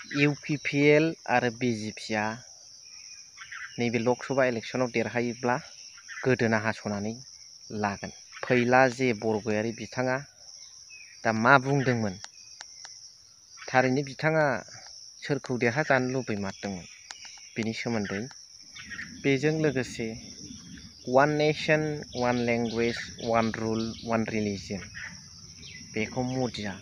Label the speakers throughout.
Speaker 1: UPPL आरो बिजेपिआ नैबे लकसभा इलेक्सनाव देरहायोब्ला गोदोना हास'नानै लागोन। फैला जे बरगयारी बिथाङा दा मा बुंदोंमोन, थारैनो बिथाङा सोरखौ देरहाजानो लुबैमारदोंमोन बेनि सोमोन्दै, बेजों लोगोसे one nation one language one rule one religion बेखौ मदिया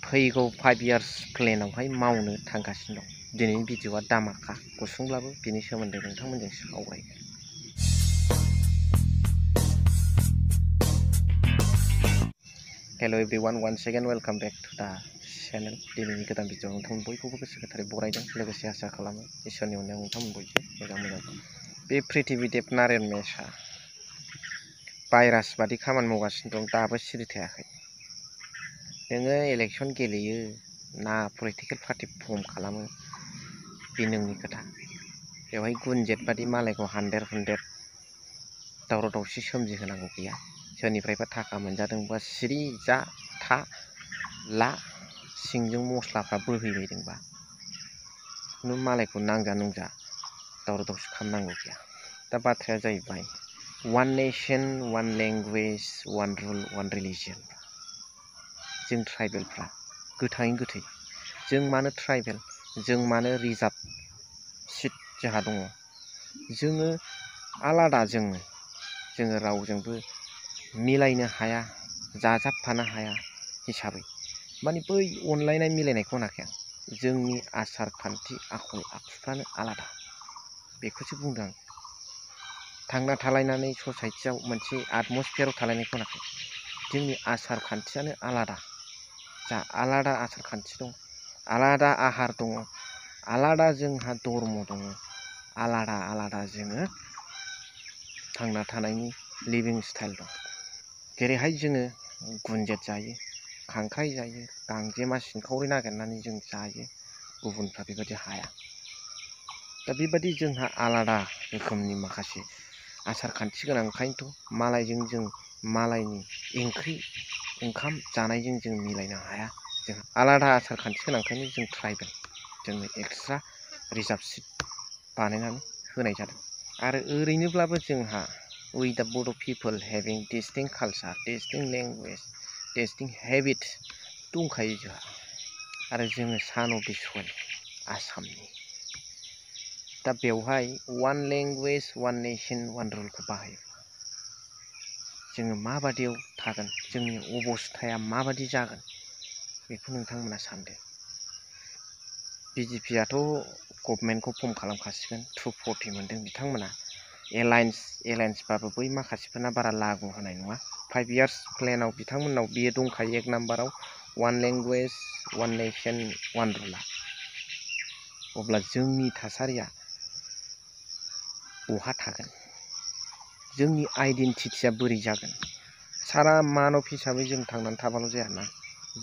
Speaker 1: फैगौ 5 इयार्स प्लेनावहाय मावनो थांगासिनो दं। दिनैनि भिडिअ'आ दामाखा गुसुंब्लाबो बेनि सोमोन्दै नोंथांमोनजों सावरायगोन। Hello' everyone, once again welcome back to the channel. दिनैनि गोदान भिडिअ'आव नोंथांमोन बयखौबो गोसो गोथारै बरायदों, लोगोसे आसा खालामो इसोरनि अननायाव नोंथांमोन बयबो मोजां। बे पृथ्वीदेव नारायण मेशआ भाइरास बादि खामानि मावगासिनो दं, दाबो सिरि थायाखै। नोङो इलेक्सन गेलेयो ना पलिटिकेल पार्टि फर्म खालामो बे नोंनि खोथा। बेवहाय गुनजेत बादि मालायखौ हान्देर हुन्देर दावराव दावसि सोमजिहोनांगौ गैया। सोरनिफ्रायबा थाखा मोनजादोंबा सिरि जा था ला, सिंजों मस्लाफ्रा बोहैबायदोंबा नों मालायखौ नांजा नुंजा दावराव दावसि खालामनांगौ गैया। दा बाथ्राया जाहैबाय one nation one language one rule one religion. जों ट्राइबेलफ्रा गोथाङै गोथै, जों मानो ट्राइबेल, जों मानो रिजार्भ सिट जोंहा दङ, जोङो आलादा, जोङो रावजोंबो मिलायनो हाया, जाजाबफानो हाया हिसाबै, माने बै अनलायनाय मिलायनायखौ होनाखै आं, जोंनि आसार खान्थि आखल आखुफ्रानो आलादा बेखौसो बुंदों आं। थांना थालायनानै ससाइटियाव मोनसे आटमस्फियाराव थालायनायखौ होनाखै, जोंनि आसार खान्थियानो आलादा। जा आलादा आसार खान्थि दं, आलादा आहार दङ, आलादा जोंहा धर्म दङ, आलादा आलादा जोङो थांना थानायनि लिभिं स्टाइल दं। जेरैहाय जोङो गुनजेत जायो, खांख्राइ जायो, गांजेमा सिंखावरि नागिरनानै जों जायो, गुबुनफ्रा बेबायदि हाया। दा बेबायदि जोंहा आलादा रोखोमनि माखासे आसार खान्थि गोनां, ओंखायनोथ' मालायजों जों मालायनि ओंख्रि ओंखाम जानायजों जों मिलायनो हाया। जोंहा आलादा आसार खान्थि गोनांखायनो जों ट्राइबेल, जोंनो एक्सट्रा रिजार्भ सिट बानायनानै होनाय जादों। आरो ओरैनोब्लाबो जोंहा we the Bodo' people having distinct culture, distinct language, distinct habit दंखायो जोंहा। आरो जोङो सान अफ द सइल आसामनि। दा बेवहाय one language one nation one रुलखौ बाहायोब्ला जोङो माबादियाव थागोन, जोंनि अबस्थाया माबादि जागोन बेखौ नोंथांमोना सानदो। बिजेपिआथ' गभर्नमेन्टखौ फर्म खालामखासिगोन, 240 मोनदों बिथांमोना। एलायन्सबाबो बै माखासेफोरना बारा लागु होनाय नङा। 5 इयार्स प्लेनाव बिथांमोननाव बियो दंखायो 1 नाम्बाराव, one language one nation one रुला। अब्ला जोंनि थासारिया बहा थागोन, जोंनि आइडेन्टिटिया बोरै जागोन? सारा मानब हिसाबै जों थांनानै थाबाल' जायाना,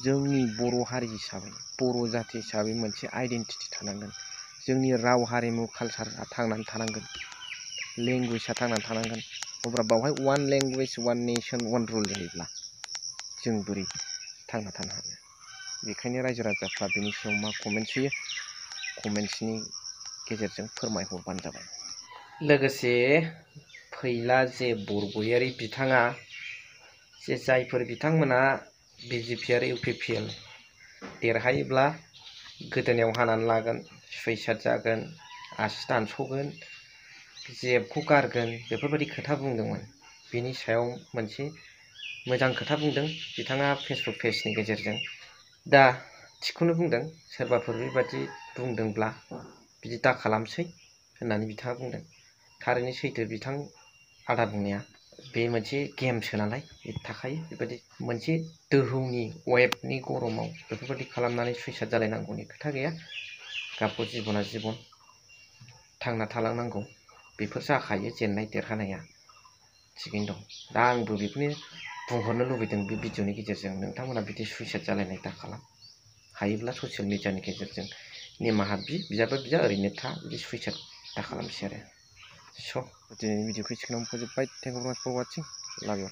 Speaker 1: जोंनि बर' हारि हिसाबै, बर' जाथि हिसाबै मोनसे आइडेन्टिटि थानांगोन। जोंनि राव हारिमु कालसारा थांनानै थानांगोन, लेंगुवेजआ थांनानै थानांगोन। अब्ला बावहाय one language one nation one rule जायोब्ला जों बोरै थांना थानो हानो? बेखायनो रायजो राजाफ्रा बेनि सायाव मा कमेन्ट्स होयो, कमेन्ट्सनि गेजेरजों फोरमायहरबानो जाबाय। लोगोसे फैला जे बरगयारी बिथाङा, जे जायफोर बिथांमोना बिजेपि आरो इउपिपिएल देरहायोब्ला गोदोनायाव हानानै लागोन, सुइसाइड जागोन, आसि दानस'गोन, जेबखौ गारगोन, बेफोरबायदि खोथा बुंदोंमोन। बेनि सायाव मोनसे मोजां खोथा बुंदों बिथाङा फेसबुक पेजनि गेजेरजों। दा थिगखौनो बुंदों, सोरबाफोर बेबादि बुंदोंब्ला बिदि दा खालामसै होननानै बिथाङा बुंदों। थारैनो सैथो बिथां आदा बुंनाया। बे मोनसे गेमसो नालाय, बे थाखायो बेबायदि मोनसे दोहौनि वेबनि गरमाव बेफोरबायदि खालामनानै सुइसाइड जालायनांगौनि खोथा गैया। गावखौ जिबना जिबन थांना थालांनांगौ, बेफोर जाखायो, जेननाय देरहानाया थिगैनो दं। दा आंबो बेखौनो बुंहरनो लुबैदों बे भिडिअनि गेजेरजों, नोंथांमोना बिदि सुइसाइड जालायनाय दा खालाम। हायोब्ला ससियेल मिडियानि गेजेरजों निमाहा बिजाबा बिजा, ओरैनो था, बिदि सुइसाइड दा खालामसै आरो। स' दिनैनि भिडिअखौ एसेखिनियावनो फोजोबबाय। थेंक इउ भेरि माच फर वाचिं, लाभ इउ।